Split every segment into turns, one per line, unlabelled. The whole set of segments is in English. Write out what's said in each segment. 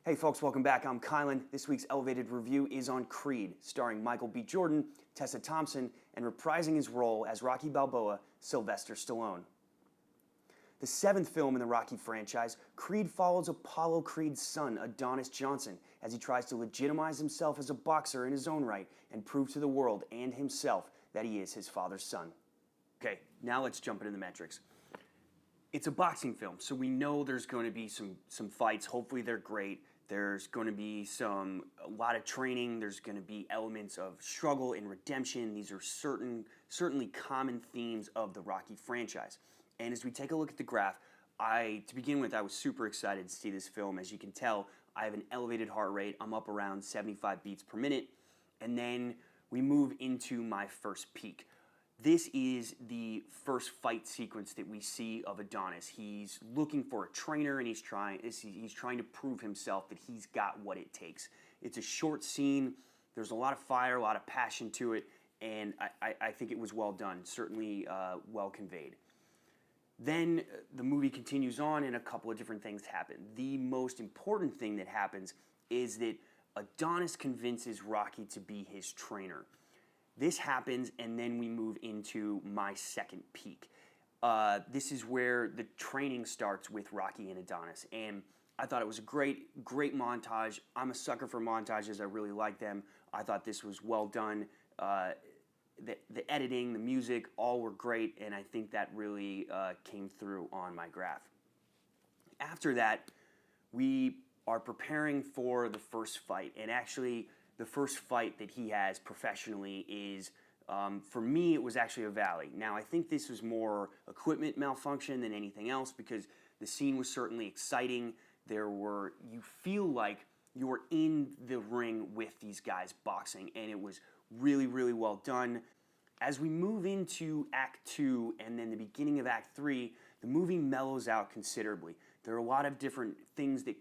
Hey folks, welcome back. I'm Kylan. This week's Elevated Review is on Creed, starring Michael B. Jordan, Tessa Thompson, and reprising his role as Rocky Balboa, Sylvester Stallone. The seventh film in the Rocky franchise, Creed follows Apollo Creed's son, Adonis Johnson, as he tries to legitimize himself as a boxer in his own right and prove to the world and himself that he is his father's son. Okay, now let's jump into the metrics. It's a boxing film, so we know there's going to be some fights. Hopefully they're great. There's going to be a lot of training. There's going to be elements of struggle and redemption. These are certainly common themes of the Rocky franchise. And as we take a look at the graph, to begin with, I was super excited to see this film. As you can tell, I have an elevated heart rate. I'm up around 75 beats per minute. And then we move into my first peak. This is the first fight sequence that we see of Adonis. He's looking for a trainer, and he's trying to prove himself that he's got what it takes. It's a short scene. There's a lot of fire, a lot of passion to it, and I think it was well done, certainly well conveyed. Then the movie continues on, and a couple of different things happen. The most important thing that happens is that Adonis convinces Rocky to be his trainer. This happens, and then we move into my second peak. This is where the training starts with Rocky and Adonis, and I thought it was a great montage. I'm a sucker for montages. I really like them. I thought this was well done. The editing, the music, all were great, and I think that really came through on my graph. After that, we are preparing for the first fight, and actually, the first fight that he has professionally is, for me, it was actually a valley. Now, I think this was more equipment malfunction than anything else because the scene was certainly exciting. You feel like you were in the ring with these guys boxing, and it was really, really well done. As we move into Act 2 and then the beginning of Act 3, the movie mellows out considerably. There are a lot of different things that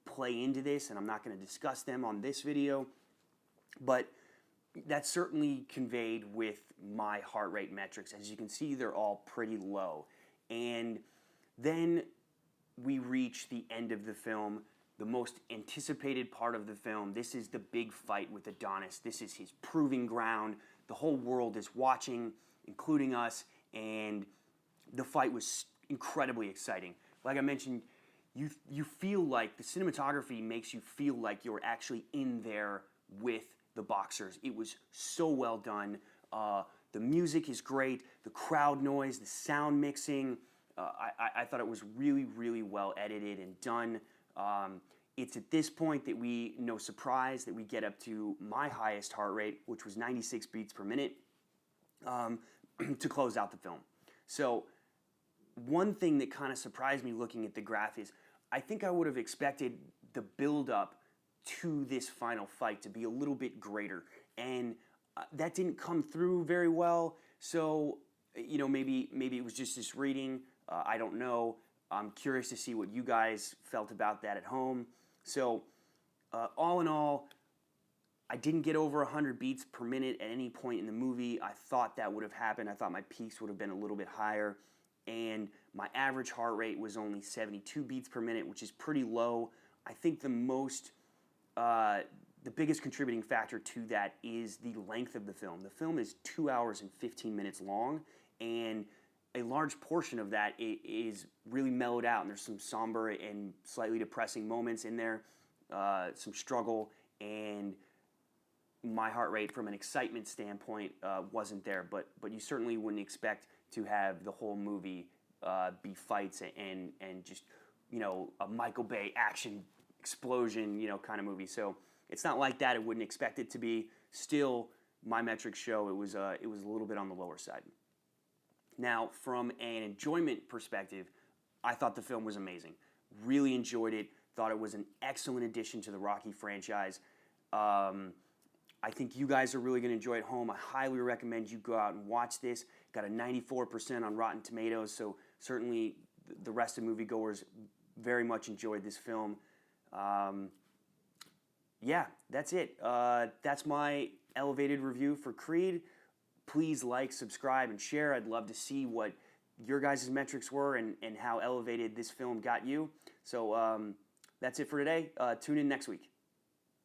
play into this, and I'm not going to discuss them on this video, but that's certainly conveyed with my heart rate metrics. As you can see, they're all pretty low. And then we reach the end of the film, the most anticipated part of the film. This is the big fight with Adonis. This is his proving ground. The whole world is watching, including us, and the fight was incredibly exciting. Like I mentioned, you feel like the cinematography makes you feel like you're actually in there with the boxers. It was so well done. The music is great. The crowd noise, the sound mixing, I thought it was really, really well edited and done. It's at this point that no surprise, that we get up to my highest heart rate, which was 96 beats per minute, to close out the film. So one thing that kind of surprised me looking at the graph is I think I would have expected the build-up to this final fight to be a little bit greater, and that didn't come through very well. So, maybe it was just this reading. I don't know. I'm curious to see what you guys felt about that at home. So, all in all, I didn't get over 100 beats per minute at any point in the movie. I thought that would have happened. I thought my peaks would have been a little bit higher. And my average heart rate was only 72 beats per minute, which is pretty low. I think the biggest contributing factor to that is the length of the film. The film is 2 hours and 15 minutes long, and a large portion of that is really mellowed out, and there's some somber and slightly depressing moments in there, some struggle, and my heart rate from an excitement standpoint wasn't there, but you certainly wouldn't expect to have the whole movie be fights and just, a Michael Bay action explosion, kind of movie. So it's not like that. I wouldn't expect it to be. Still, my metrics show it was a little bit on the lower side. Now, from an enjoyment perspective, I thought the film was amazing. Really enjoyed it. Thought it was an excellent addition to the Rocky franchise. I think you guys are really going to enjoy it at home. I highly recommend you go out and watch this. Got a 94% on Rotten Tomatoes, so certainly the rest of moviegoers very much enjoyed this film. Yeah, that's it. That's my elevated review for Creed. Please like, subscribe, and share. I'd love to see what your guys' metrics were and how elevated this film got you. So That's it for today. Tune in next week.